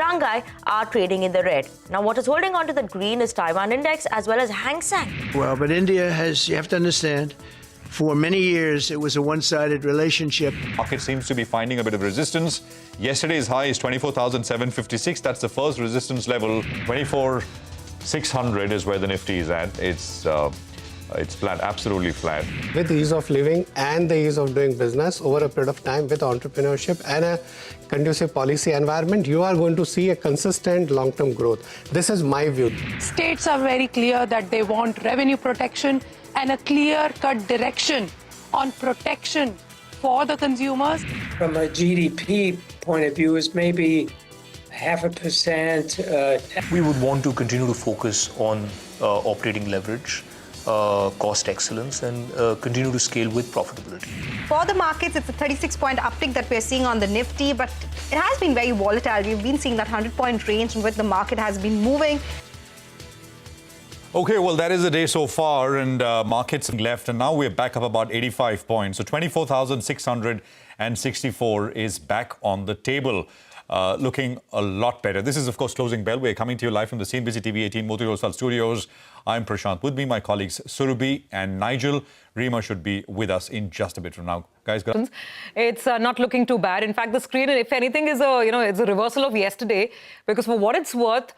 Shanghai are trading in the red. Now, what is holding on to the green is Taiwan Index as well as Hang Seng. Well, but India has, you have to understand, for many years it was a one-sided relationship. Market seems to be finding a bit of resistance. Yesterday's high is 24,756. That's the first resistance level. 24,600 is where the Nifty is at. It's flat, absolutely flat. With ease of living and the ease of doing business over a period of time with entrepreneurship and a conducive policy environment, you are going to see a consistent long-term growth. This is my view. States are very clear that they want revenue protection and a clear-cut direction on protection for the consumers. From a GDP point of view, is maybe 0.5%. We would want to continue to focus on operating leverage, cost excellence, and continue to scale with profitability. For the markets, it's a 36-point uptick that we're seeing on the Nifty, but it has been very volatile. We've been seeing that 100-point range in which the market has been moving. Okay, well, that is the day so far, and markets left, and now we're back up about 85 points. So 24,664 is back on the table, looking a lot better. This is, of course, Closing Bell. We're coming to you live from the CNBC-TV18 News studios. I'm Prashant. With me, my colleagues Surabhi and Nigel. Rima should be with us in just a bit from now. Guys, it's not looking too bad. In fact, the screen, if anything, is it's a reversal of yesterday, because for what it's worth,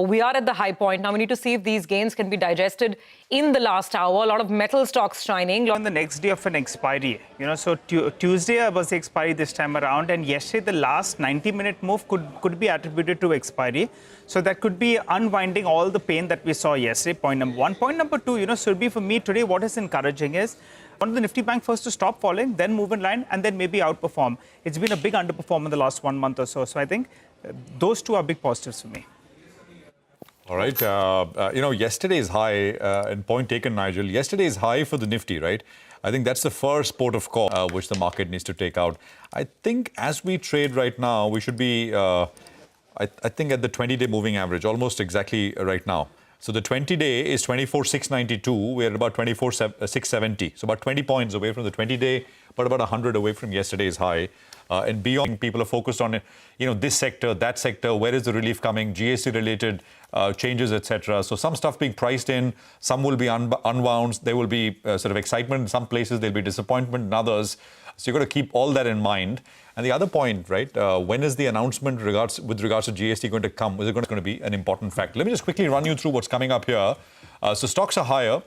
we are at the high point. Now we need to see if these gains can be digested in the last hour. A lot of metal stocks shining. On the next day of an expiry, so Tuesday was the expiry this time around, and yesterday the last 90-minute move could be attributed to expiry. So that could be unwinding all the pain that we saw yesterday, point number one. Point number two, Surabhi, for me today, what is encouraging is want the Nifty Bank first to stop falling, then move in line, and then maybe outperform. It's been a big underperform in the last 1 month or so. So I think those two are big positives for me. All right. Yesterday's high, and point taken, Nigel, yesterday's high for the Nifty, right? I think that's the first port of call which the market needs to take out. I think as we trade right now, we should be, I think, at the 20-day moving average, almost exactly right now. So the 20-day is 24,692. We're at about 24,670. So about 20 points away from the 20-day, but about 100 away from yesterday's high. And beyond, people are focused on, this sector, that sector, where is the relief coming, GST-related changes, etc. So some stuff being priced in, some will be unwound. There will be sort of excitement in some places, there'll be disappointment in others. So you've got to keep all that in mind. And the other point, right, when is the announcement with regards to GST going to come? Is it going to be an important factor? Let me just quickly run you through what's coming up here. So stocks are higher.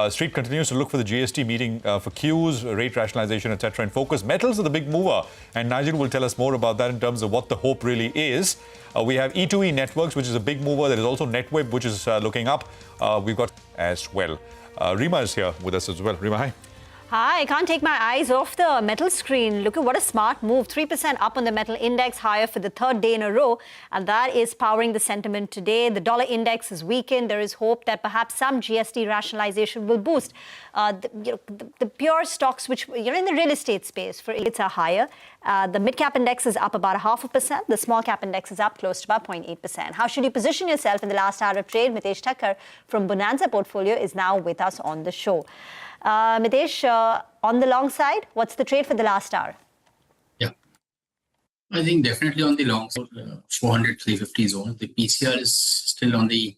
Street continues to look for the GST meeting for Qs, rate rationalization, etc. in focus. Metals are the big mover, and Nigel will tell us more about that in terms of what the hope really is. We have E2E Networks, which is a big mover. There is also NetWeb, which is looking up. We've got as well. Rima is here with us as well. Rima, hi. Hi, I can't take my eyes off the metal screen. Look at what a smart move. 3% up on the metal index, higher for the third day in a row. And that is powering the sentiment today. The dollar index is weakened. There is hope that perhaps some GST rationalization will boost. The pure stocks, which, in the real estate space, for it's are higher. The mid-cap index is up about 0.5%. The small-cap index is up close to about 0.8%. How should you position yourself in the last hour of trade? Mitesh Thakkar from Bonanza Portfolio is now with us on the show. Mitesh, on the long side, what's the trade for the last hour? Yeah, I think definitely on the long side, 400, 350 zone. The PCR is still on the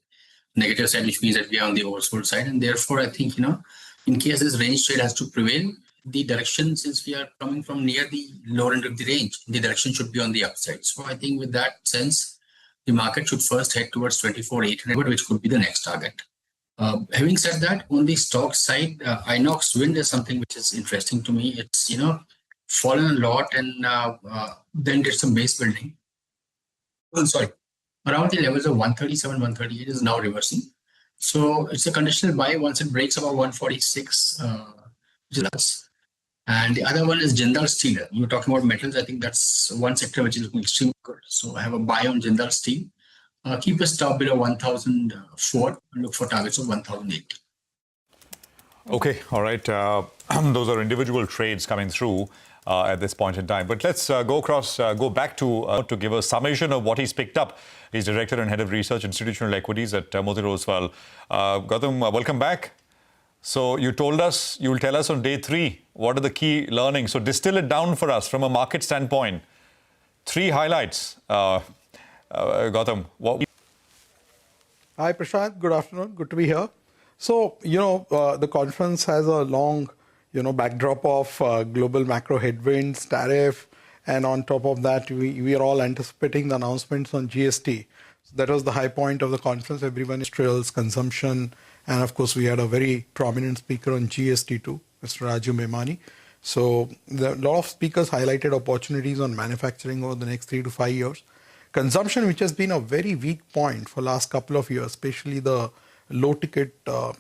negative side, which means that we are on the oversold side. And therefore, I think, in case this range trade has to prevail, the direction, since we are coming from near the lower end of the range, the direction should be on the upside. So I think with that sense, the market should first head towards 24,800, which could be the next target. Having said that, on the stock side, Inox Wind is something which is interesting to me. It's, fallen a lot and then did some base building. Around the levels of 137, 138 is now reversing. So it's a conditional buy once it breaks about 146, which is us. And the other one is Jindal Steel. You were talking about metals. I think that's one sector which is looking extremely good. So I have a buy on Jindal Steel. Keep a stop below 1,004 and look for targets of 1,008. Okay, all right. Those are individual trades coming through at this point in time. But let's go back to give a summation of what he's picked up. He's Director and Head of Research Institutional Equities at Motilal Oswal. Gautam, welcome back. So you told us, you will tell us on day 3, what are the key learnings? So distill it down for us from a market standpoint. 3 highlights. Gautam, what? Hi, Prashant. Good afternoon. Good to be here. So, the conference has a long, backdrop of global macro headwinds, tariff, and on top of that, we are all anticipating the announcements on GST. So that was the high point of the conference. Everyone, industrials, consumption, and of course, we had a very prominent speaker on GST too, Mr. Raju Memani. So a lot of speakers highlighted opportunities on manufacturing over the next 3 to 5 years. Consumption, which has been a very weak point for last couple of years, especially the low-ticket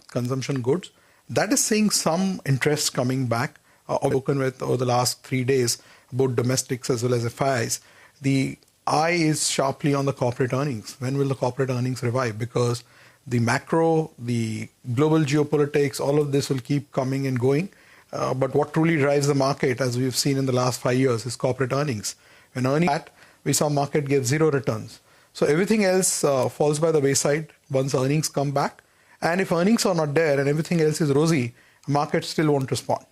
consumption goods, that is seeing some interest coming back. I've spoken with over the last 3 days, both domestics as well as FIIs. The eye is sharply on the corporate earnings. When will the corporate earnings revive? Because the macro, the global geopolitics, all of this will keep coming and going. But what truly drives the market, as we've seen in the last 5 years, is corporate earnings. When earnings flat, we saw market give 0 returns. So everything else falls by the wayside once earnings come back. And if earnings are not there and everything else is rosy, market still won't respond.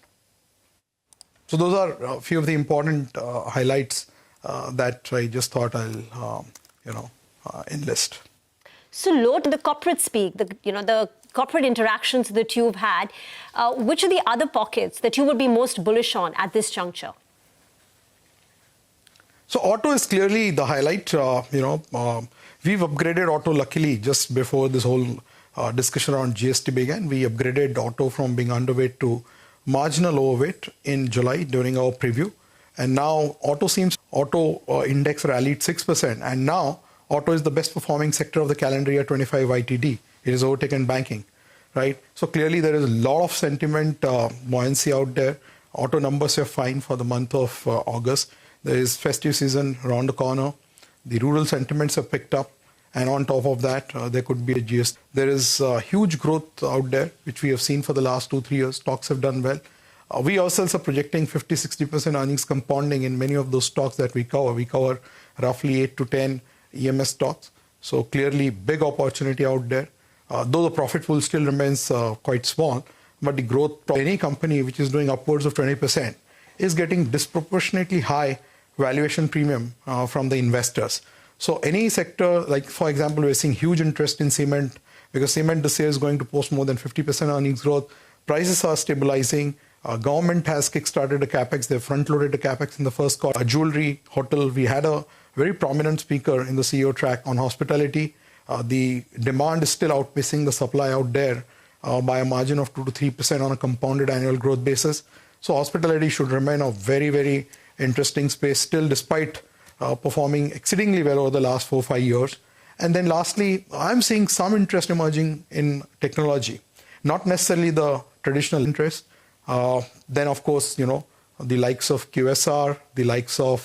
So those are a few of the important highlights that I just thought I'll, enlist. So, Lord, the corporate speak, the corporate interactions that you've had, which are the other pockets that you would be most bullish on at this juncture? So auto is clearly the highlight. We've upgraded auto luckily just before this whole discussion around GST began. We upgraded auto from being underweight to marginal overweight in July during our preview. And now auto index rallied 6%. And now auto is the best performing sector of the calendar year 25 YTD. It is overtaken banking, right? So clearly there is a lot of sentiment, buoyancy out there. Auto numbers are fine for the month of August. There is festive season around the corner. The rural sentiments have picked up. And on top of that, there could be a GST. There is huge growth out there, which we have seen for the last 2-3 years. Stocks have done well. We ourselves are projecting 50-60% earnings compounding in many of those stocks that we cover. We cover roughly 8 to 10 EMS stocks. So clearly big opportunity out there. Though the profit pool still remains quite small, but the growth of any company which is doing upwards of 20% is getting disproportionately high valuation premium from the investors. So any sector, like for example, we're seeing huge interest in cement because cement this year is going to post more than 50% earnings growth. Prices are stabilizing. Government has kickstarted a capex. They've front-loaded the capex in the first quarter. Jewelry, hotel, we had a very prominent speaker in the CEO track on hospitality. The demand is still outpacing the supply out there by a margin of 2 to 3% on a compounded annual growth basis. So hospitality should remain a very, very interesting space still, despite performing exceedingly well over the last 4-5 years. And then lastly, I'm seeing some interest emerging in technology, not necessarily the traditional interest. Then, of course, the likes of QSR, the likes of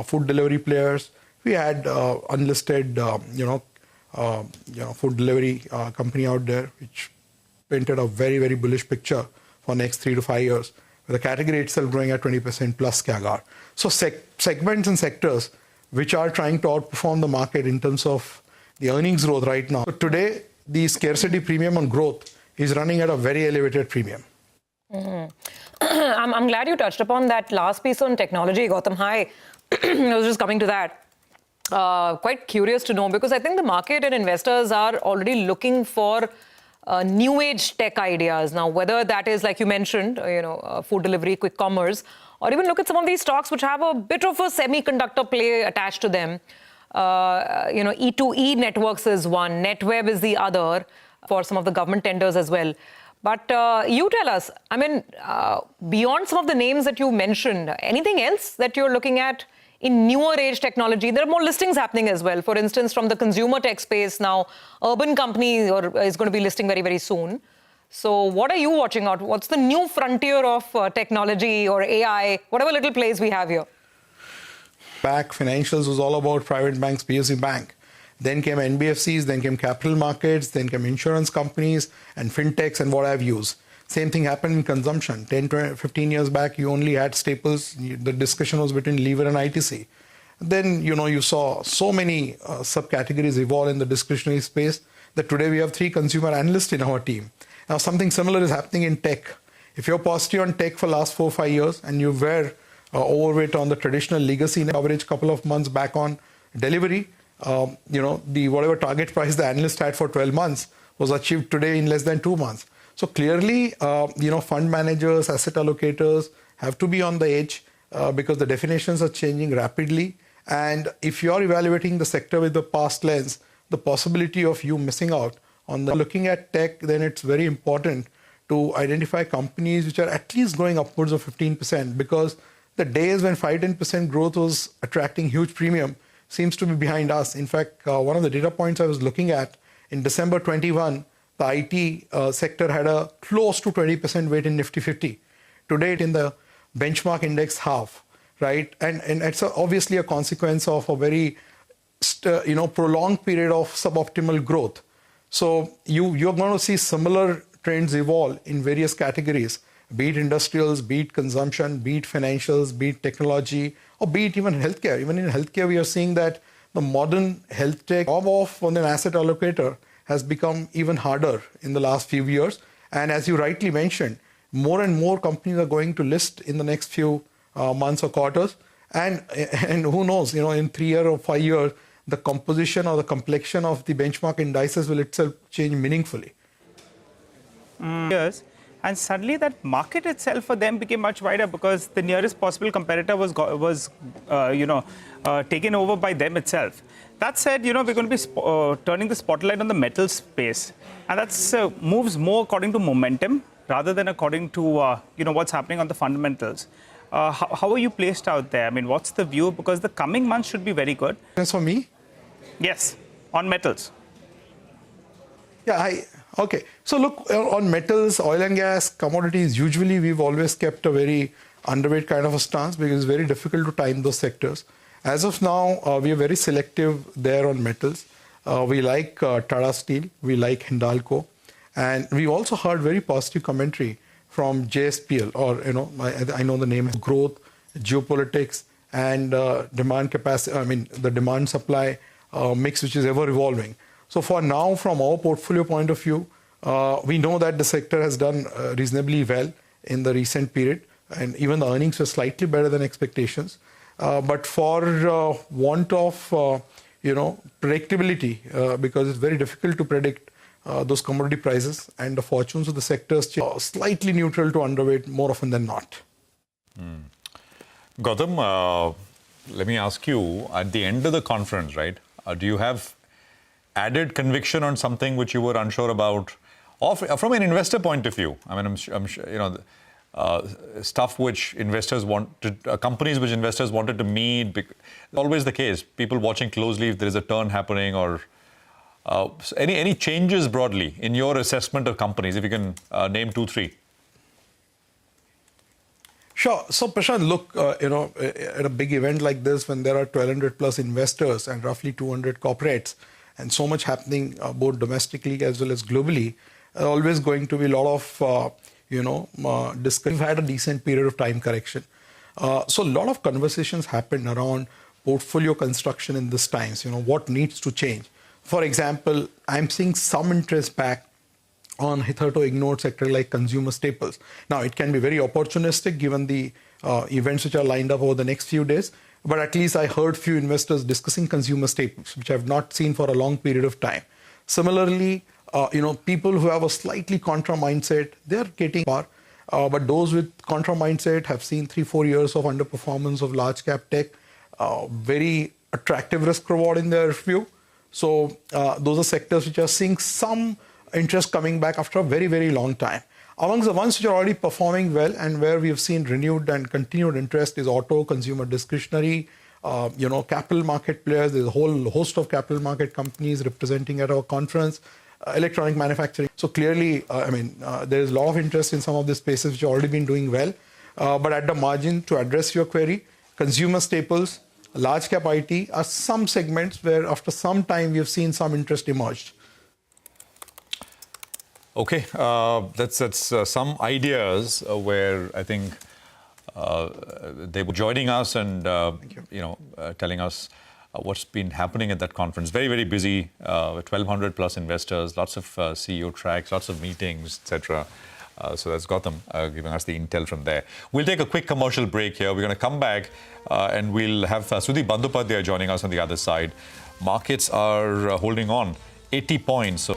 food delivery players. We had unlisted, food delivery company out there, which painted a very, very bullish picture for next 3 to 5 years, with the category itself growing at 20% plus CAGR. So segments and sectors which are trying to outperform the market in terms of the earnings growth right now. So today, the scarcity premium on growth is running at a very elevated premium. I'm glad you touched upon that last piece on technology, Gautam. Hi. I was just coming to that. Quite curious to know, because I think the market and investors are already looking for new age tech ideas. Now, whether that is, like you mentioned, food delivery, quick commerce, or even look at some of these stocks which have a bit of a semiconductor play attached to them. E2E networks is one, NetWeb is the other, for some of the government tenders as well. But you tell us, beyond some of the names that you mentioned, anything else that you're looking at in newer age technology? There are more listings happening as well. For instance, from the consumer tech space now, Urban Company is going to be listing very, very soon. So what are you watching out? What's the new frontier of technology or AI, whatever little plays we have here? Back financials was all about private banks, PSU Bank. Then came NBFCs, then came capital markets, then came insurance companies and fintechs and what have yous. Same thing happened in consumption. 10, 20, 15 years back, you only had staples. The discussion was between lever and ITC. Then, you saw so many subcategories evolve in the discretionary space that today we have 3 consumer analysts in our team. Now, something similar is happening in tech. If you're positive on tech for the last 4-5 years and you were overweight on the traditional legacy coverage couple of months back on delivery, the whatever target price the analyst had for 12 months was achieved today in less than 2 months. So clearly, fund managers, asset allocators have to be on the edge because the definitions are changing rapidly. And if you're evaluating the sector with the past lens, the possibility of you missing out on looking at tech, then it's very important to identify companies which are at least growing upwards of 15%, because the days when 5-10% growth was attracting huge premium seems to be behind us. In fact, one of the data points I was looking at, in December 21, the IT sector had a close to 20% weight in Nifty 50. Today, in the benchmark index, half, right? And it's obviously a consequence of a very prolonged period of suboptimal growth. So you're going to see similar trends evolve in various categories, be it industrials, be it consumption, be it financials, be it technology, or be it even healthcare. Even in healthcare, we are seeing that the modern health tech job on an asset allocator has become even harder in the last few years. And as you rightly mentioned, more and more companies are going to list in the next few months or quarters. And who knows, in 3 years or 5 years, the composition or the complexion of the benchmark indices will itself change meaningfully. Years, and suddenly that market itself for them became much wider because the nearest possible competitor was taken over by them itself. That said, we're going to be turning the spotlight on the metal space, and that's moves more according to momentum rather than according to what's happening on the fundamentals. How are you placed out there? I mean, what's the view? Because the coming months should be very good. That's for me? Yes, on metals. Yeah, okay. So look, on metals, oil and gas, commodities, usually we've always kept a very underweight kind of a stance because it's very difficult to time those sectors. As of now, we are very selective there on metals. We like Tata Steel, we like Hindalco, and we also heard very positive commentary from JSPL, or I know the name, growth, geopolitics, and demand capacity. I mean, the demand supply mix, which is ever evolving. So for now, from our portfolio point of view, we know that the sector has done reasonably well in the recent period, and even the earnings were slightly better than expectations. But for want of predictability, because it's very difficult to predict those commodity prices, and the fortunes of the sectors slightly neutral to underweight more often than not. Gautam, let me ask you, at the end of the conference, right, do you have added conviction on something which you were unsure about, or from an investor point of view? I mean, I'm sure, stuff which investors wanted, companies which investors wanted to meet. Always the case. People watching closely if there is a turn happening, or any changes broadly in your assessment of companies, if you can name 2-3. Sure. So, Prashant, look, at a big event like this, when there are 1,200 plus investors and roughly 200 corporates, and so much happening both domestically as well as globally, always going to be a lot of, discussion. We've had a decent period of time correction. So a lot of conversations happened around portfolio construction in these times, what needs to change. For example, I'm seeing some interest back on hitherto ignored sector like consumer staples. Now, it can be very opportunistic given the events which are lined up over the next few days. But at least I heard few investors discussing consumer staples, which I've not seen for a long period of time. Similarly, people who have a slightly contra mindset, they're getting far. But those with contra mindset have seen 3-4 years of underperformance of large cap tech, very attractive risk reward in their view. So those are sectors which are seeing some interest coming back after a very, very long time. Amongst the ones which are already performing well and where we have seen renewed and continued interest is auto, consumer discretionary, capital market players. There's a whole host of capital market companies representing at our conference, electronic manufacturing. So clearly, there is a lot of interest in some of these spaces which have already been doing well. But at the margin, to address your query, consumer staples, large cap IT are some segments where after some time we have seen some interest emerged. Okay, that's some ideas where I think they were joining us and telling us what's been happening at that conference. Very, very busy, 1,200 plus investors, lots of CEO tracks, lots of meetings, etc. So that's Gautam giving us the intel from there. We'll take a quick commercial break here. We're going to come back and we'll have Sudhir Bandyopadhyay joining us on the other side. markets are holding on 80 points. So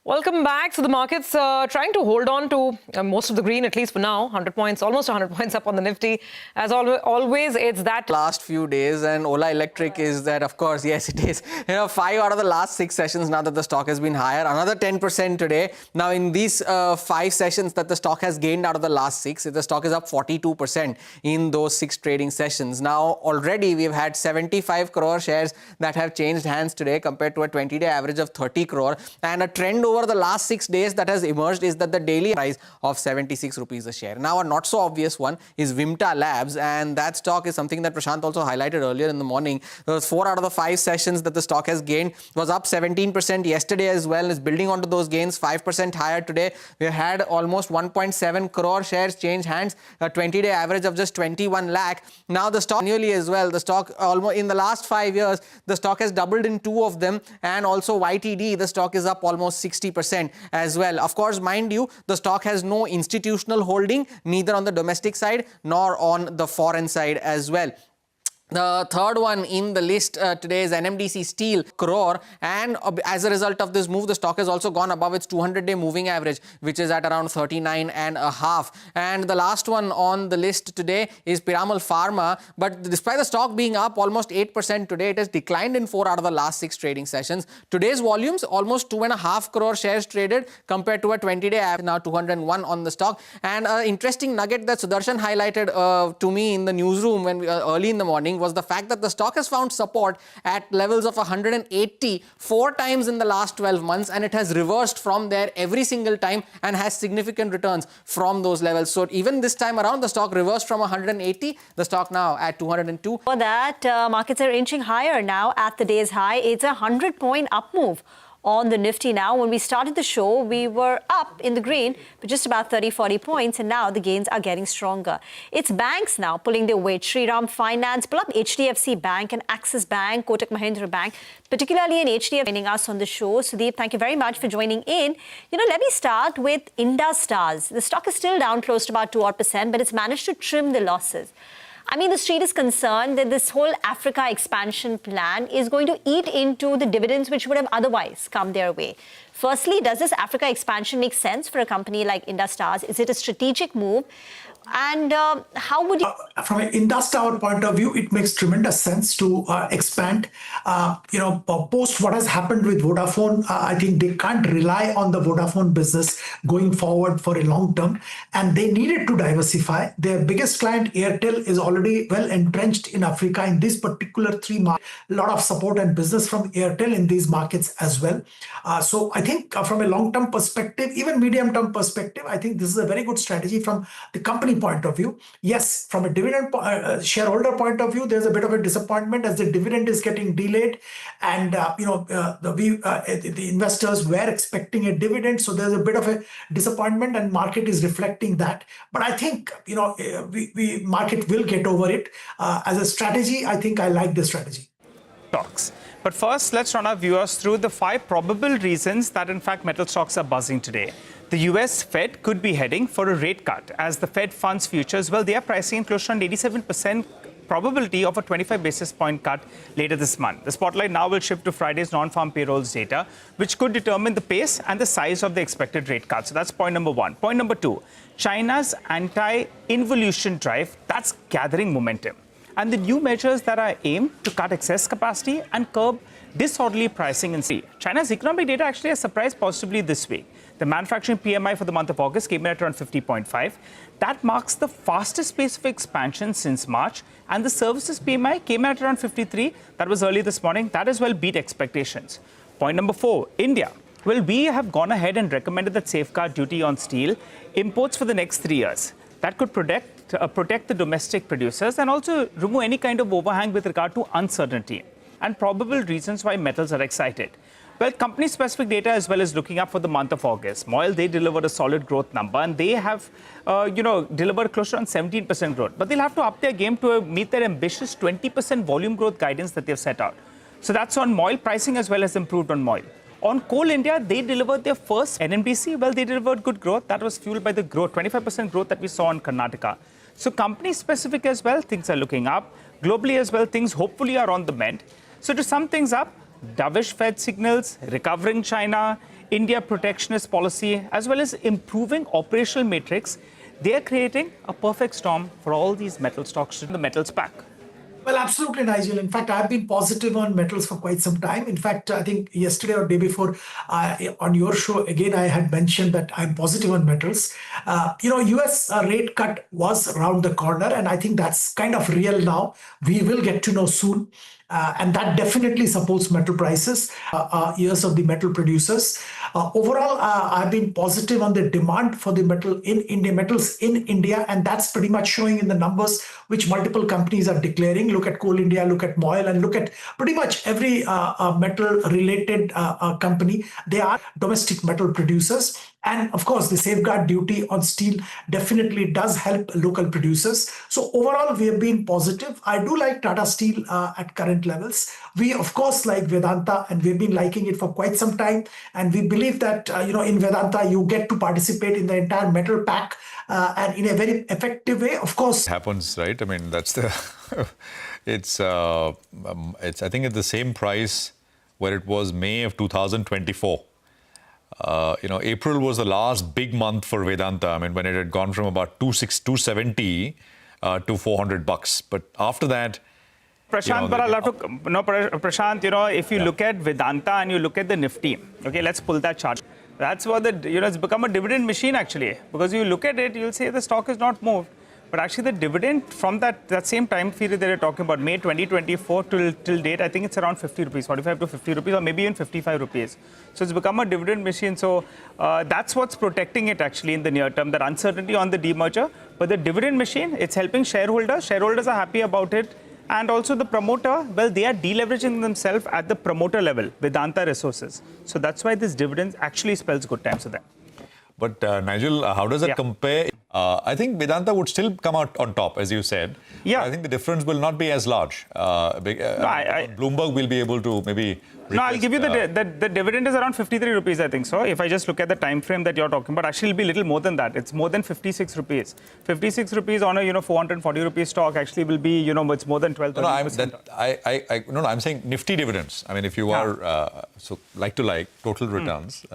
welcome back. So the markets trying to hold on to most of the green, at least for now. 100 points, almost 100 points up on the Nifty. As always, it's that last few days, and Ola Electric is that, of course, yes, it is. 5 out of the last 6 sessions now that the stock has been higher. Another 10% today. Now, in these 5 sessions that the stock has gained out of the last 6, the stock is up 42% in those 6 trading sessions. Now, already we've had 75 crore shares that have changed hands today compared to a 20-day average of 30 crore. And a trend over the last 6 days that has emerged is that the daily price of 76 rupees a share. Now, a not so obvious one is Vimta Labs, and that stock is something that Prashant also highlighted earlier in the morning. There was 4 out of the 5 sessions that the stock has gained. It was up 17% yesterday as well, and is building onto those gains, 5% higher today. We had almost 1.7 crore shares change hands, a 20-day average of just 21 lakh. Now, the stock annually as well, the stock almost in the last 5 years, the stock has doubled in 2 of them, and also YTD, the stock is up almost 60% as well. Of course, mind you, the stock has no institutional holding, neither on the domestic side nor on the foreign side as well. The third one in the list today is NMDC Steel, crore, and as a result of this move, the stock has also gone above its 200-day moving average, which is at around 39.5. And the last one on the list today is Piramal Pharma, but despite the stock being up almost 8% today, it has declined in 4 out of the last 6 trading sessions. Today's volumes, almost 2.5 crore shares traded compared to a 20-day average, now 201 on the stock. And an interesting nugget that Sudarshan highlighted to me in the newsroom when early in the morning was the fact that the stock has found support at levels of 180 4 times in the last 12 months, and it has reversed from there every single time and has significant returns from those levels. So even this time around, the stock reversed from 180, the stock now at 202. For that, markets are inching higher now at the day's high. It's a 100-point up move on the Nifty now. When we started the show, we were up in the green for just about 30-40 points, and now the gains are getting stronger. It's banks now pulling their weight. Shriram Finance, pull up HDFC Bank and Axis Bank, Kotak Mahindra Bank, particularly in HDFC, joining us on the show. Sudeep, thank you very much for joining in. Let me start with Indus Stars. The stock is still down close to about 2%, but it's managed to trim the losses. I mean, the street is concerned that this whole Africa expansion plan is going to eat into the dividends which would have otherwise come their way. Firstly, does this Africa expansion make sense for a company like Industars? Is it a strategic move? And how would you... From an Industar point of view, it makes tremendous sense to expand. Post what has happened with Vodafone, I think they can't rely on the Vodafone business going forward for a long term, and they needed to diversify. Their biggest client, Airtel, is already well entrenched in Africa in these particular three markets. A lot of support and business from Airtel in these markets as well. So I think from a long-term perspective, even medium-term perspective, I think this is a very good strategy from the company point of view. Yes, from a dividend shareholder point of view, there's a bit of a disappointment as the dividend is getting delayed, and the investors were expecting a dividend, so there's a bit of a disappointment, and market is reflecting that. But I think market will get over it. As a strategy, I think I like this strategy. Stocks. But first, let's run our viewers through the 5 probable reasons that, in fact, metal stocks are buzzing today. The US Fed could be heading for a rate cut, as the Fed funds futures, well, they are pricing in close to around 87% probability of a 25 basis point cut later this month. The spotlight now will shift to Friday's non-farm payrolls data, which could determine the pace and the size of the expected rate cut. So that's point number 1. Point number 2, China's anti-involution drive, that's gathering momentum. And the new measures that are aimed to cut excess capacity and curb disorderly pricing in sea. China's economic data actually has surprised positively this week. The manufacturing PMI for the month of August came in at around 50.5. That marks the fastest pace of expansion since March. And the services PMI came in at around 53. That was early this morning. That as well beat expectations. Point number 4, India. Well, we have gone ahead and recommended that safeguard duty on steel imports for the next 3 years. That could protect the domestic producers and also remove any kind of overhang with regard to uncertainty and probable reasons why metals are excited. Well, company-specific data as well is looking up for the month of August. MOIL, they delivered a solid growth number, and they have, delivered close to around 17% growth. But they'll have to up their game to meet their ambitious 20% volume growth guidance that they've set out. So that's on MOIL. Pricing as well has improved on MOIL. On Coal India, they delivered their first NNBC. Well, they delivered good growth. That was fueled by the growth, 25% growth that we saw in Karnataka. So company-specific as well, things are looking up. Globally as well, things hopefully are on the mend. So to sum things up, dovish Fed signals, recovering China, India protectionist policy, as well as improving operational metrics, they are creating a perfect storm for all these metal stocks in the metals pack. Well, absolutely, Nigel. In fact, I've been positive on metals for quite some time. In fact, I think yesterday or day before on your show, again, I had mentioned that I'm positive on metals. US rate cut was around the corner, and I think that's kind of real now. We will get to know soon. And that definitely supports metal prices, ears of the metal producers. Overall, I've been positive on the demand for the metals in India, and that's pretty much showing in the numbers which multiple companies are declaring. Look at Coal India, look at MOIL, and look at pretty much every metal-related company. They are domestic metal producers. And of course, the safeguard duty on steel definitely does help local producers. So overall, we have been positive. I do like Tata Steel at current levels. We, of course, like Vedanta, and we've been liking it for quite some time. And we believe that, in Vedanta, you get to participate in the entire metal pack and in a very effective way, of course. It happens, right? I mean, that's the... it's I think at the same price where it was May of 2024. April was the last big month for Vedanta. I mean, when it had gone from about 270 to $400. But after that, Prashant, but I'll have to, Prashant, if you look at Vedanta and you look at the Nifty, okay, let's pull that chart. That's what it's become a dividend machine actually, because you look at it, you'll say the stock is not moved. But actually the dividend from that same time period that you're talking about, May 2024 till date, I think it's around 50 rupees, 45 to 50 rupees, or maybe even 55 rupees. So it's become a dividend machine. So that's what's protecting it actually in the near term, that uncertainty on the demerger. But the dividend machine, it's helping shareholders. Shareholders are happy about it. And also the promoter, well, they are deleveraging themselves at the promoter level, Vedanta Resources. So that's why this dividend actually spells good times for them. But Nigel, how does that compare? I think Vedanta would still come out on top, as you said. Yeah. I think the difference will not be as large. Bloomberg will be able to maybe... No, I'll give you the dividend is around 53 rupees, I think so. If I just look at the time frame that you're talking about, actually it'll be a little more than that. It's more than 56 rupees. 56 rupees on a 440 rupees stock actually will be it's more than 12. I'm saying Nifty dividends. I mean, if you are like total returns,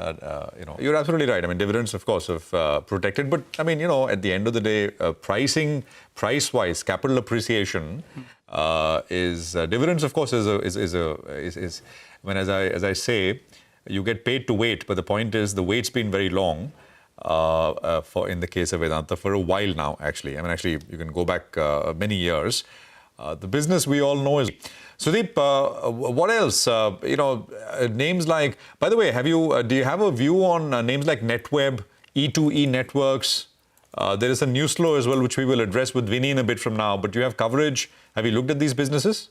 you're absolutely right. I mean, dividends, of course, have protected. But I mean, at the end of the day, price-wise, capital appreciation is dividends. Of course, is as I say, you get paid to wait, but the point is the wait's been very long in the case of Vedanta for a while now, actually. I mean, actually, you can go back many years. The business we all know is... Sudeep, what else? Names like... By the way, do you have a view on names like NetWeb, E2E Networks? There is a news flow as well, which we will address with Vinny in a bit from now. But do you have coverage? Have you looked at these businesses?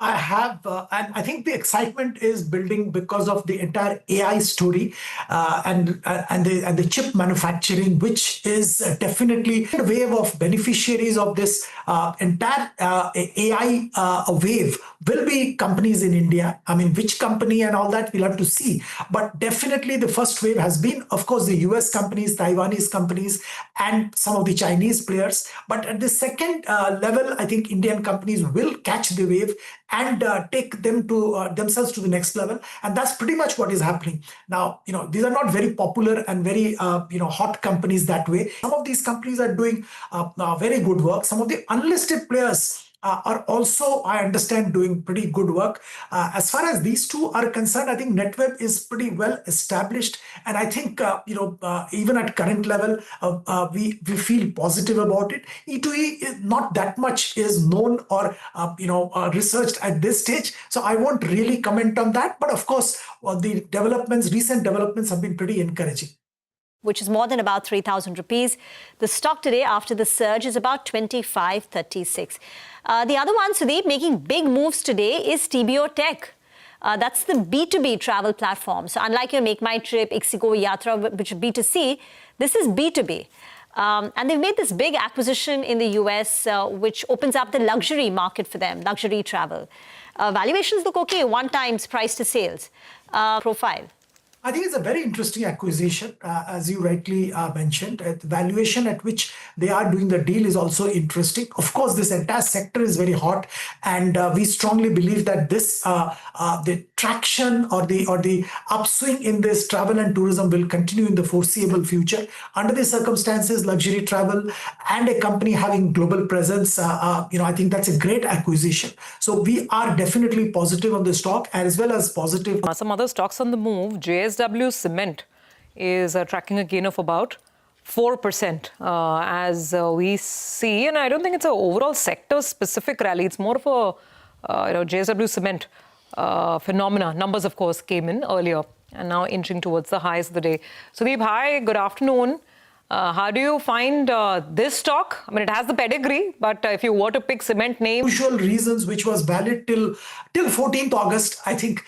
I have, and I think the excitement is building because of the entire AI story and the chip manufacturing, which is definitely a wave of beneficiaries of this entire AI wave will be companies in India. I mean, which company and all that we'll have to see. But definitely the first wave has been, of course, the US companies, Taiwanese companies, and some of the Chinese players. But at the second level, I think Indian companies will catch the wave and take them to themselves to the next level. And that's pretty much what is happening. Now, these are not very popular and very, hot companies that way. Some of these companies are doing very good work. Some of the unlisted players are also, I understand, doing pretty good work. As far as these two are concerned, I think NetWeb is pretty well established. And I think, even at current level, we feel positive about it. E2E is not that much is known or, researched at this stage. So I won't really comment on that. But of course, the recent developments have been pretty encouraging. Which is more than about 3,000 rupees. The stock today after the surge is about 25.36. The other one, Sudeep, making big moves today is TBO Tech. That's the B2B travel platform. So unlike your Make My Trip, Ixigo, Yatra, which is B2C, this is B2B. And they've made this big acquisition in the US, which opens up the luxury market for them, luxury travel. Valuations look okay, 1x price to sales profile. I think it's a very interesting acquisition, as you rightly mentioned. The valuation at which they are doing the deal is also interesting. Of course, this entire sector is very hot, and we strongly believe that this the traction or the upswing in this travel and tourism will continue in the foreseeable future. Under the circumstances, luxury travel and a company having global presence, I think that's a great acquisition. So we are definitely positive on the stock as well as positive. Some other stocks on the move. JSW Cement is tracking a gain of about 4% as we see. And I don't think it's an overall sector-specific rally. It's more of a JSW Cement phenomena. Numbers, of course, came in earlier and now inching towards the highs of the day. Sudeep, hi, good afternoon. How do you find this stock? I mean, it has the pedigree, but if you were to pick cement name... Usual reasons, which was valid till 14th August, I think,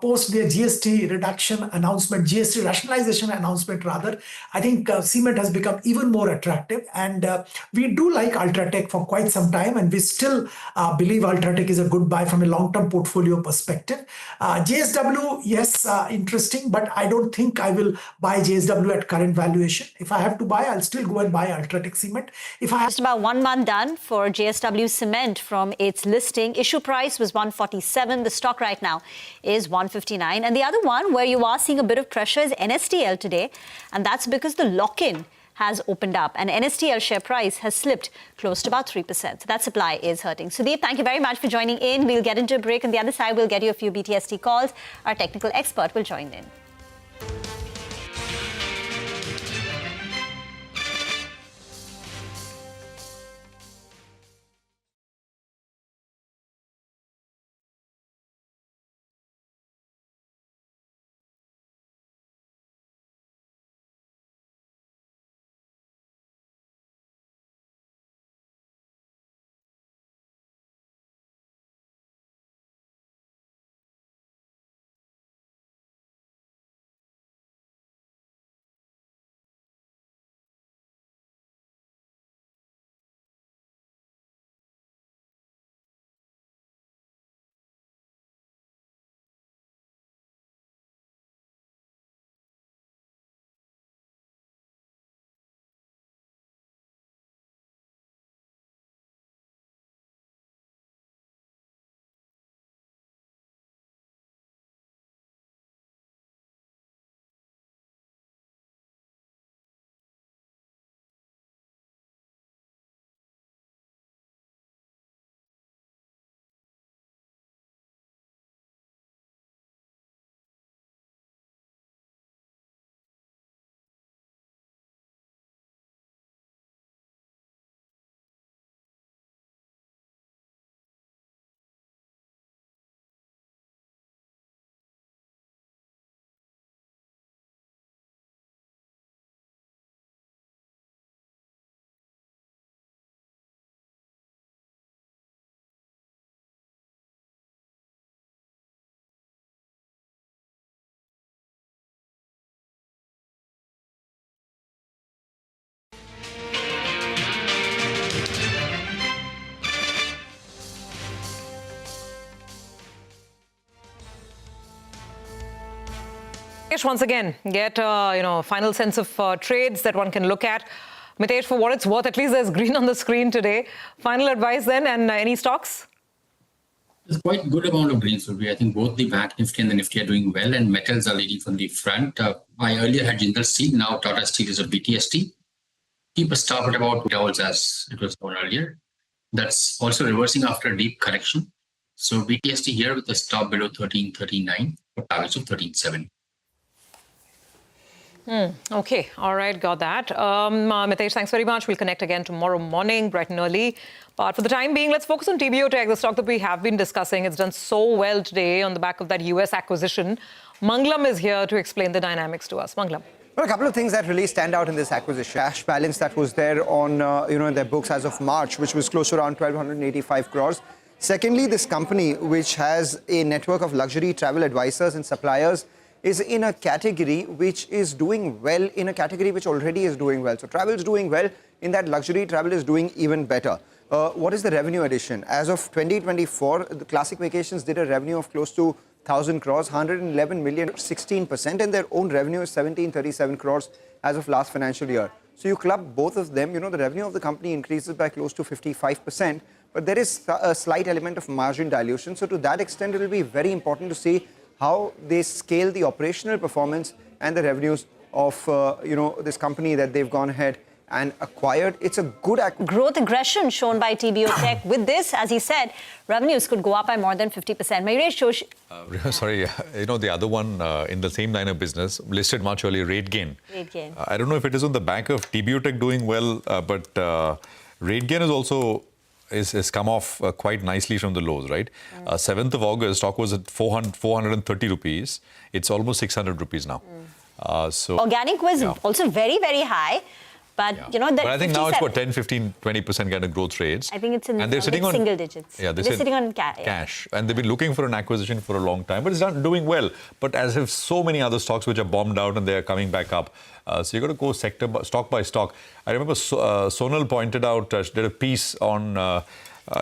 post their GST reduction announcement, GST rationalization announcement rather, I think cement has become even more attractive. And we do like Ultratech for quite some time, and we still believe Ultratech is a good buy from a long-term portfolio perspective. JSW, yes, interesting, but I don't think I will buy JSW at current valuation. If I have to buy, I'll still go and buy Ultratech Cement. Just about 1 month done for JSW Cement from its listing. Issue price was 147. The stock right now is 159. And the other one where you are seeing a bit of pressure is NSTL today. And that's because the lock-in has opened up. And NSTL share price has slipped close to about 3%. So that supply is hurting. Sudeep, thank you very much for joining in. We'll get into a break. On the other side, we'll get you a few BTST calls. Our technical expert will join in. Once again, get final sense of trades that one can look at. Mitesh, for what it's worth, at least there's green on the screen today. Final advice then, and any stocks? There's quite a good amount of greens, Surabhi. I think both the Bank Nifty and the Nifty are doing well, and metals are leading from the front. I earlier had Jindal Steel, now Tata Steel is a BTST. Keep a stop at about $2 as it was shown earlier. That's also reversing after a deep correction. So BTST here with a stop below 13.39 for targets of 13.7. Okay, all right, got that. Mitesh, thanks very much. We'll connect again tomorrow morning, bright and early. But for the time being, let's focus on TBO Tech, the stock that we have been discussing. It's done so well today on the back of that US acquisition. Manglam is here to explain the dynamics to us. Manglam. Well, a couple of things that really stand out in this acquisition. Cash balance that was there on, in their books as of March, which was close to around 1,285 crores. Secondly, this company, which has a network of luxury travel advisors and suppliers, is in a category which is doing well, in a category which already is doing well. So travel is doing well, in that luxury travel is doing even better. What is the revenue addition? As of 2024, the Classic Vacations did a revenue of close to 1,000 crores, 111 million, 16%, and their own revenue is 1,737 crores as of last financial year. So you club both of them, the revenue of the company increases by close to 55%, but there is a slight element of margin dilution. So to that extent, it will be very important to see how they scale the operational performance and the revenues of this company that they've gone ahead and acquired. It's a good growth aggression shown by TBO Tech. With this, as he said, revenues could go up by more than 50%. Sorry, the other one in the same line of business, listed much earlier, RateGain. I don't know if it is on the back of TBO Tech doing well, but RateGain is also has come off quite nicely from the lows, right? 7th of August, stock was at 430 rupees. It's almost 600 rupees now. So organic was also very, very high. But, but I think now it's what, 10, 15, 20% kind of growth rates. I think it's in and they're sitting on single digits. Yeah, they're sitting on cash. And they've been looking for an acquisition for a long time, but it's not doing well. But as if so many other stocks which are bombed out and they're coming back up. So you've got to go stock by stock. I remember Sonal pointed out, did a piece on, I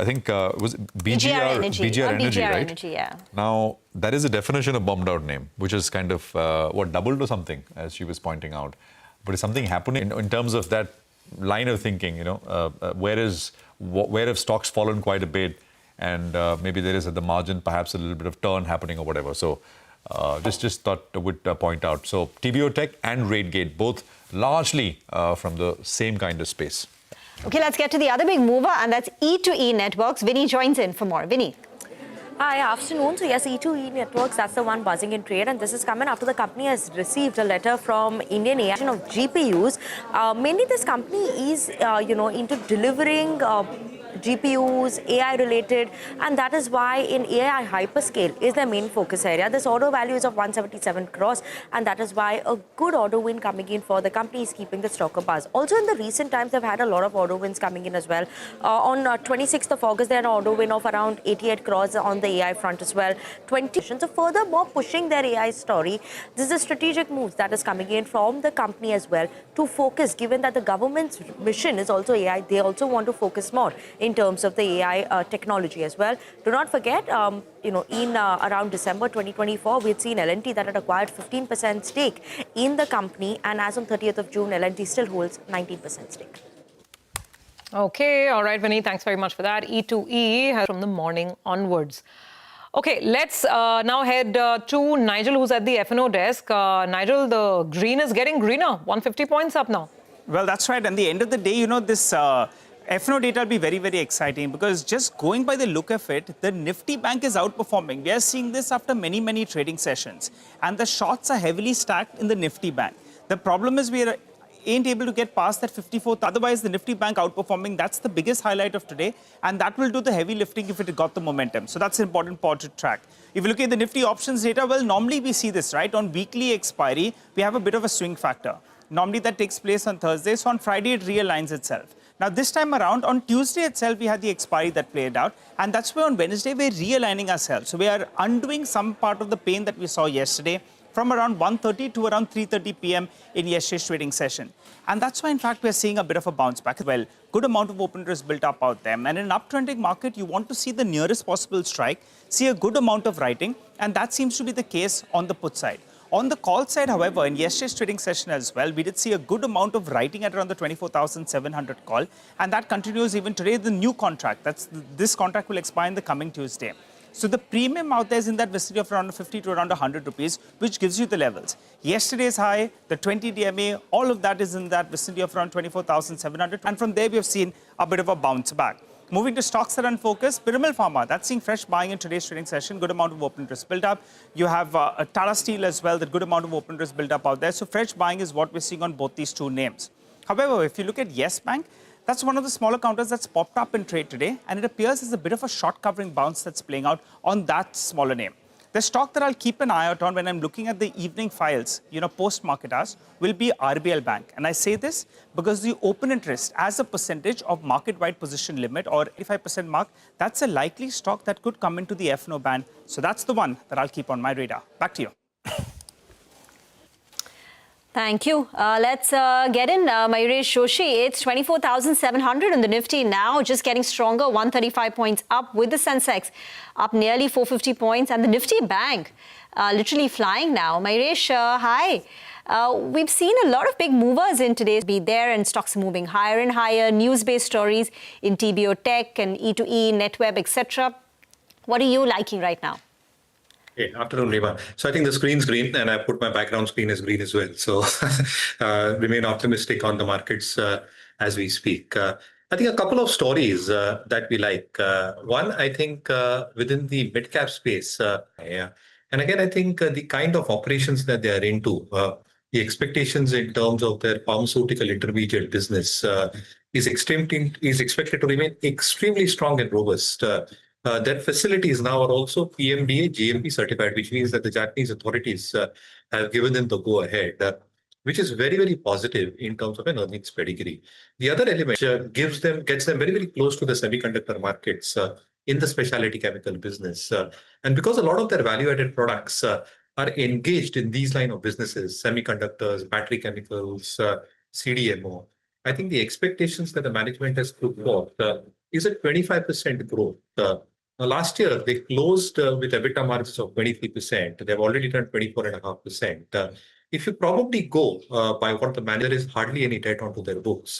think, was it BGR Energy, right? Energy, yeah. Now, that is a definition of bombed out name, which is kind of, doubled or something, as she was pointing out. But is something happening in terms of that line of thinking, where have stocks fallen quite a bit, and maybe there is at the margin perhaps a little bit of turn happening or whatever. So just thought I would point out. So TBO Tech and RateGain, both largely from the same kind of space. Okay, let's get to the other big mover, and that's E2E Networks. Vinny joins in for more. Vinny. Hi, afternoon. So yes, E2E Networks, that's the one buzzing in trade, and this is coming after the company has received a letter from Indian AI of GPUs. Mainly this company is, into delivering GPUs, AI related, and that is why in AI hyperscale is their main focus area. This order value is of 177 crores, and that is why a good order win coming in for the company is keeping the stock a buzz. Also in the recent times, they've had a lot of order wins coming in as well. On 26th of August, they had an order win of around 88 crores on the AI front as well. 20. So furthermore, pushing their AI story. This is a strategic move that is coming in from the company as well to focus, given that the government's mission is also AI. They also want to focus more in terms of the AI technology as well. Do not forget, in around December 2024, we had seen L&T that had acquired 15% stake in the company, and as on 30th of June, L&T still holds 19% stake. Okay, all right, Vinny, thanks very much for that. E2E from the morning onwards. Okay, let's now head to Nigel, who's at the F&O desk. Nigel, the green is getting greener, 150 points up now. Well, that's right. And the end of the day, this F&O data will be very, very exciting, because just going by the look of it, the Nifty bank is outperforming. We are seeing this after many, many trading sessions. And the shorts are heavily stacked in the Nifty bank. The problem is we ain't able to get past that 54th. Otherwise, the Nifty bank outperforming, that's the biggest highlight of today. And that will do the heavy lifting if it got the momentum. So that's an important part to track. If you look at the Nifty options data, well, normally we see this, right? On weekly expiry, we have a bit of a swing factor. Normally that takes place on Thursday. So on Friday, it realigns itself. Now, this time around, on Tuesday itself, we had the expiry that played out. And that's why on Wednesday, we're realigning ourselves. So we are undoing some part of the pain that we saw yesterday from around 1:30 to around 3:30 p.m. in yesterday's trading session. And that's why, in fact, we're seeing a bit of a bounce back as well. Good amount of open interest built up out there. And in an uptrending market, you want to see the nearest possible strike, see a good amount of writing, and that seems to be the case on the put side. On the call side, however, in yesterday's trading session as well, we did see a good amount of writing at around the 24,700 call, and that continues even today. The new contract, this contract will expire in the coming Tuesday. So the premium out there is in that vicinity of around 50 to around 100 rupees, which gives you the levels. Yesterday's high, the 20 DMA, all of that is in that vicinity of around 24,700, and from there we have seen a bit of a bounce back. Moving to stocks that are unfocused, Piramal Pharma, that's seeing fresh buying in today's trading session, good amount of open interest build up. You have Tata Steel as well, that good amount of open interest build up out there. So fresh buying is what we're seeing on both these two names. However, if you look at Yes Bank, that's one of the smaller counters that's popped up in trade today, and it appears as a bit of a short covering bounce that's playing out on that smaller name. The stock that I'll keep an eye out on when I'm looking at the evening files, post-market hours, will be RBL Bank. And I say this because the open interest as a percentage of market-wide position limit or 85% mark, that's a likely stock that could come into the F&O band. So that's the one that I'll keep on my radar. Back to you. Thank you. Let's get in Mayuresh Joshi. It's 24,700 in the Nifty now, just getting stronger, 135 points up with the Sensex up nearly 450 points, and the Nifty Bank literally flying now. Mayuresh, hi. We've seen a lot of big movers in today's beat there, and stocks moving higher and higher, news-based stories in TBO Tech and E2E, NetWeb, etc. What are you liking right now? Hey, afternoon, Rima. So I think the screen's green, and I put my background screen as green as well. So remain optimistic on the markets as we speak. I think a couple of stories that we like. One, I think within the mid-cap space, and again, I think the kind of operations that they are into, the expectations in terms of their pharmaceutical intermediate business is expected to remain extremely strong and robust. Their facilities now are also PMDA GMP certified, which means that the Japanese authorities have given them the go-ahead, which is very, very positive in terms of an earnings pedigree. The other element gets them very, very close to the semiconductor markets in the specialty chemical business. And because a lot of their value-added products are engaged in these line of businesses, semiconductors, battery chemicals, CDMO, I think the expectations that the management has put forth is a 25% growth. Last year, they closed with EBITDA margins of 23%. They've already done 24.5%. If you probably go by what the manager is, hardly any debt onto their books,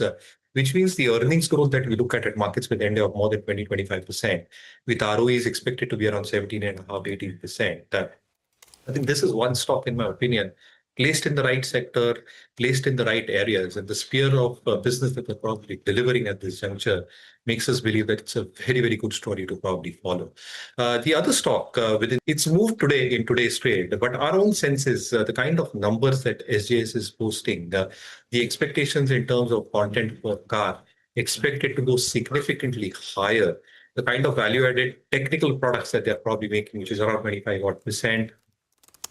which means the earnings growth that we look at markets with India of more than 20-25%, with ROEs expected to be around 17.5-18%. I think this is one stock, in my opinion, placed in the right sector, placed in the right areas, and the sphere of business that they're probably delivering at this juncture makes us believe that it's a very, very good story to probably follow. The other stock, it's moved today in today's trade, but our own sense is the kind of numbers that SJS is posting, the expectations in terms of content per car expected to go significantly higher. The kind of value-added technical products that they're probably making, which is around 25%.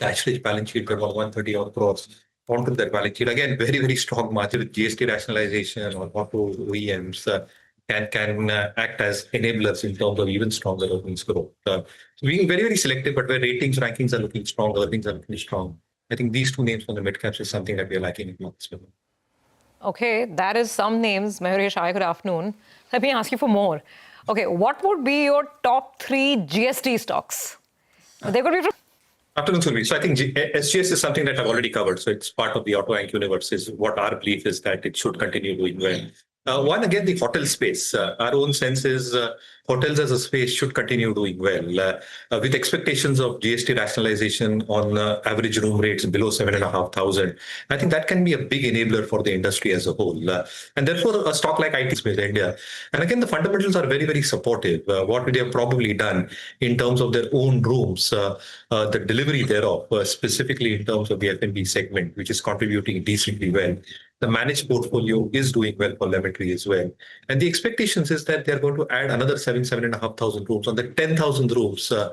Actually, balance sheet about 130 odd crores onto their balance sheet. Again, very, very strong margin with GST rationalization or auto OEMs can act as enablers in terms of even stronger earnings growth. So being very, very selective, but where ratings, rankings are looking strong, earnings are looking strong. I think these two names from the mid-caps is something that we are lacking in markets. Okay, that is some names. Mayuresh, hi, good afternoon. Let me ask you for more. Okay, what would be your top 3 GST stocks? They could be from... Afternoon, Survi. So I think SGS is something that I've already covered. So it's part of the auto anch universe. Is what our belief is that it should continue doing well. One, again, the hotel space. Our own sense is hotels as a space should continue doing well. With expectations of GST rationalization on average room rates below 7,500. I think that can be a big enabler for the industry as a whole. And therefore, a stock like IT Space India. And again, the fundamentals are very, very supportive. What they have probably done in terms of their own rooms, the delivery thereof, specifically in terms of the F&B segment, which is contributing decently well. The managed portfolio is doing well for Lemon as well. And the expectations is that they're going to add another 7,500 rooms. On the 10,000 rooms, a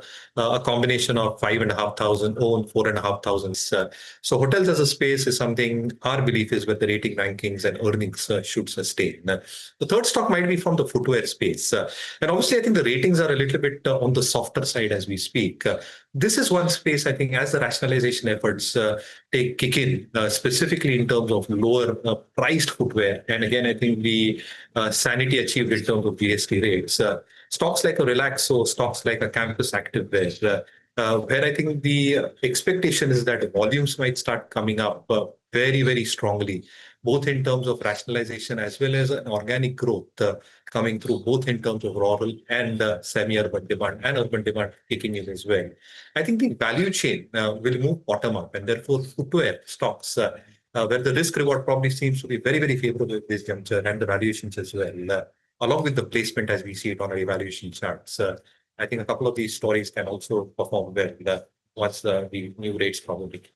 combination of 5,500 owned, 4,500. So hotels as a space is something our belief is where the rating rankings and earnings should sustain. The third stock might be from the footwear space. And obviously, I think the ratings are a little bit on the softer side as we speak. This is one space, I think, as the rationalization efforts kick in, specifically in terms of lower priced footwear. And again, I think the sanity achieved in terms of GST rates. Stocks like a Relaxo, stocks like a Campus Activewear, where I think the expectation is that volumes might start coming up very, very strongly, both in terms of rationalization as well as an organic growth coming through, both in terms of rural and semi-urban demand and urban demand kicking in as well. I think the value chain will move bottom up, and therefore footwear stocks, where the risk reward probably seems to be very, very favorable at this juncture, and the valuations as well, along with the placement as we see it on our evaluation charts. I think a couple of these stories can also perform well once the new rates probably kick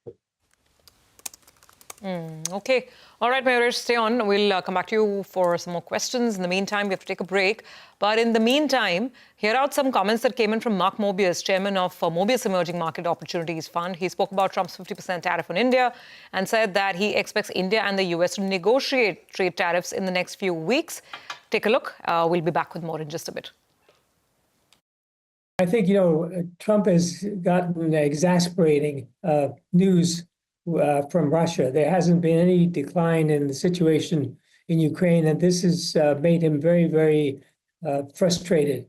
in. Okay. All right, Mayuresh, stay on. We'll come back to you for some more questions. In the meantime, we have to take a break. But in the meantime, here are some comments that came in from Mark Mobius, chairman of Mobius Emerging Market Opportunities Fund. He spoke about Trump's 50% tariff on India and said that he expects India and the US to negotiate trade tariffs in the next few weeks. Take a look. We'll be back with more in just a bit. I think, Trump has gotten exasperating news from Russia. There hasn't been any decline in the situation in Ukraine, and this has made him very, very frustrated.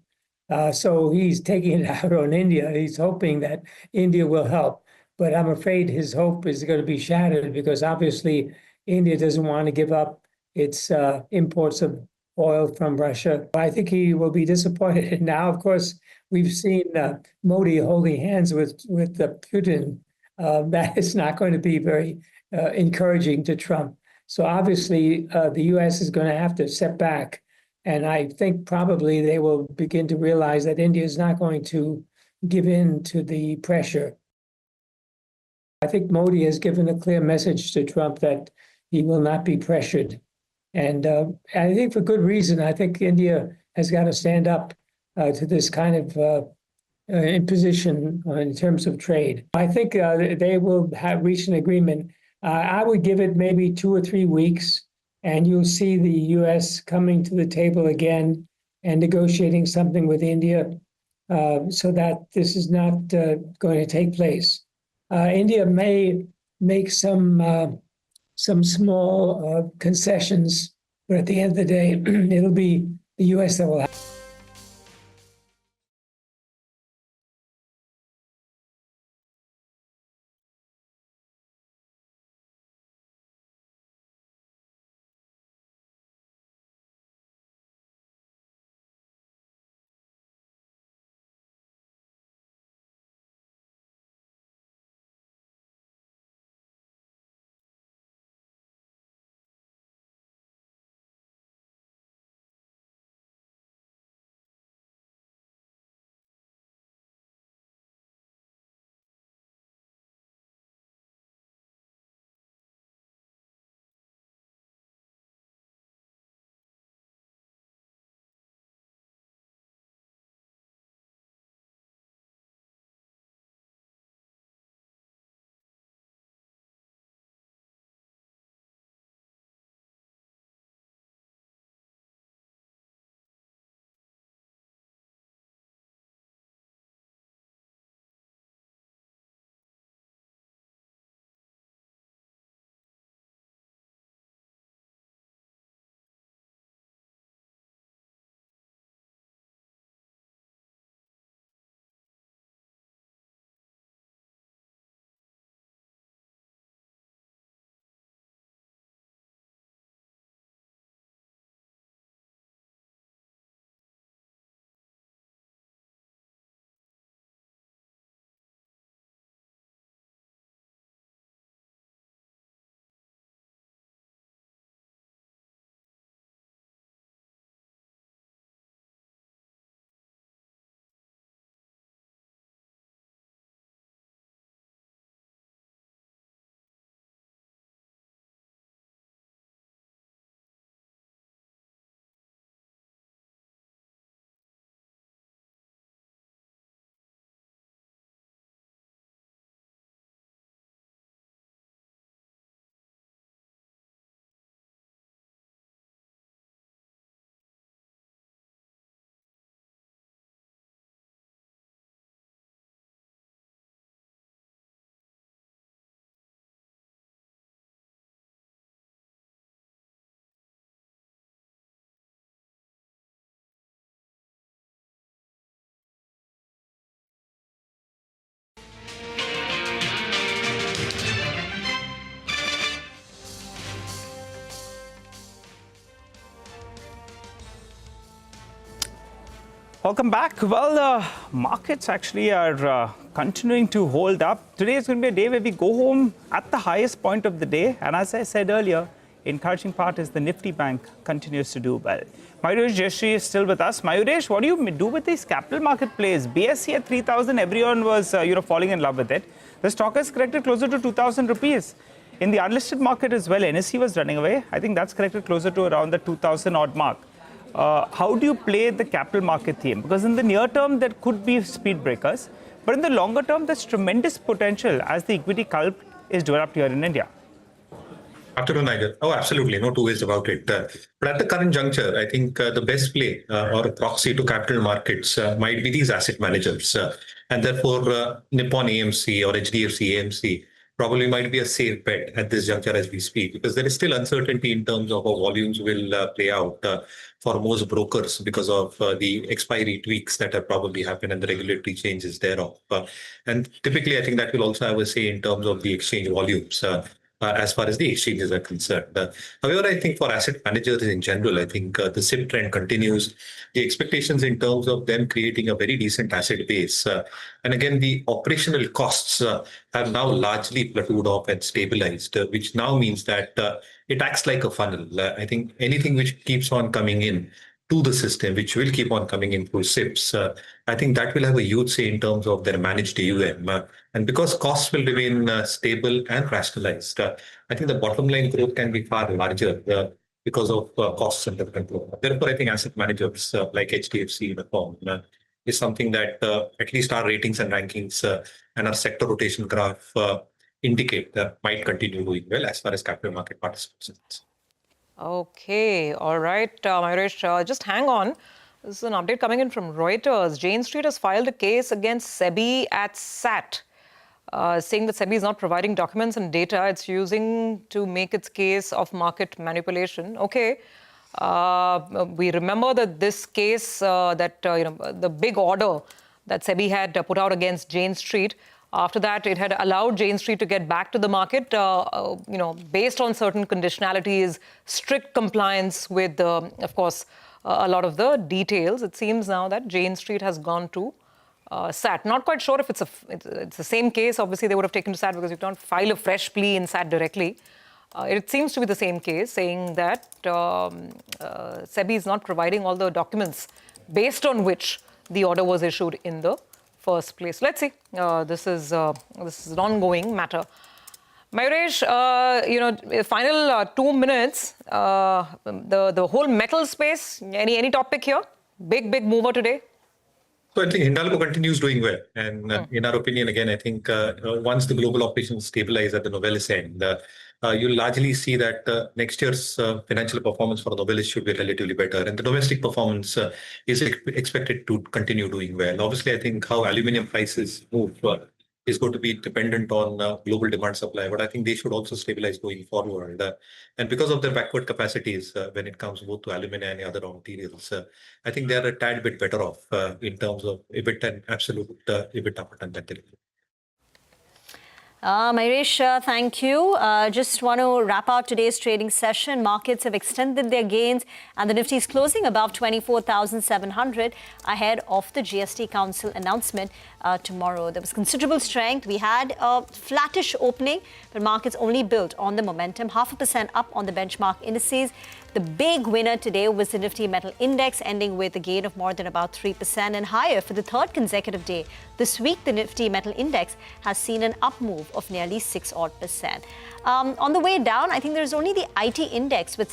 So he's taking it out on India. He's hoping that India will help. But I'm afraid his hope is going to be shattered because obviously India doesn't want to give up its imports of oil from Russia. I think he will be disappointed. And now, of course, we've seen Modi holding hands with Putin. That is not going to be very encouraging to Trump. So obviously, the U.S. is going to have to step back. And I think probably they will begin to realize that India is not going to give in to the pressure. I think Modi has given a clear message to Trump that he will not be pressured. And I think for good reason. I think India has got to stand up to this kind of imposition in terms of trade. I think they will have reached an agreement. I would give it maybe 2 or 3 weeks, and you'll see the U.S. coming to the table again and negotiating something with India so that this is not going to take place. India may make some small concessions, but at the end of the day, it'll be the U.S. that will have. Welcome back. Well, the markets actually are continuing to hold up. Today is going to be a day where we go home at the highest point of the day. And as I said earlier, encouraging part is the Nifty bank continues to do well. Mayuresh Jayashree is still with us. Mayuresh, what do you do with these capital market plays? BSE at 3,000, everyone was falling in love with it. The stock has corrected closer to 2,000 rupees. In the unlisted market as well, NSE was running away. I think that's corrected closer to around the 2,000 odd mark. How do you play the capital market theme? Because in the near term, there could be speed breakers. But in the longer term, there's tremendous potential as the equity cult is developed here in India. Afternoon, Nigel. Oh, absolutely. No two ways about it. But at the current juncture, I think the best play or a proxy to capital markets might be these asset managers. And therefore, Nippon AMC or HDFC AMC probably might be a safe bet at this juncture as we speak, because there is still uncertainty in terms of how volumes will play out for most brokers because of the expiry tweaks that have probably happened and the regulatory changes thereof. And typically, I think that will also have a say in terms of the exchange volumes. As far as the exchanges are concerned. However, I think for asset managers in general, I think the SIP trend continues. The expectations in terms of them creating a very decent asset base. And again, the operational costs have now largely plateaued off and stabilized, which now means that it acts like a funnel. I think anything which keeps on coming in to the system, which will keep on coming in through SIPs, I think that will have a huge say in terms of their managed AUM. And because costs will remain stable and rationalized, I think the bottom line growth can be far larger because of costs under control. Therefore, I think asset managers like HDFC Nippon is something that at least our ratings and rankings and our sector rotation graph indicate that might continue doing well as far as capital market participants. Okay, all right, Mayuresh, just hang on. This is an update coming in from Reuters. Jane Street has filed a case against SEBI at SAT, saying that SEBI is not providing documents and data it's using to make its case of market manipulation. Okay, we remember that this case, the big order that SEBI had put out against Jane Street. After that, it had allowed Jane Street to get back to the market, based on certain conditionalities, strict compliance with, of course, a lot of the details. It seems now that Jane Street has gone to SAT. Not quite sure if it's the same case. Obviously, they would have taken to SAT because you can't file a fresh plea in SAT directly. It seems to be the same case, saying that SEBI is not providing all the documents based on which the order was issued in the first place. Let's see. This is an ongoing matter. Mayuresh, final 2 minutes. The whole metal space. Any topic here? Big mover today. So I think Hindalco continues doing well. And in our opinion, again, I think once the global operations stabilize at the Novelis end, you'll largely see that next year's financial performance for Novelis should be relatively better. And the domestic performance is expected to continue doing well. Obviously, I think how aluminum prices move is going to be dependent on global demand supply. But I think they should also stabilize going forward. And because of their backward capacities, when it comes both to alumina and other raw materials, I think they are a tad bit better off in terms of EBIT and absolute EBITDA per ton. Mayuresh, thank you. Just want to wrap out today's trading session. Markets have extended their gains and the Nifty is closing above 24,700 ahead of the GST Council announcement tomorrow. There was considerable strength. We had a flattish opening, but markets only built on the momentum, 0.5% up on the benchmark indices. The big winner today was the Nifty Metal Index, ending with a gain of more than about 3% and higher for the third consecutive day. This week, the Nifty Metal Index has seen an up move of nearly 6% odd. On the way down, I think there's only the IT index with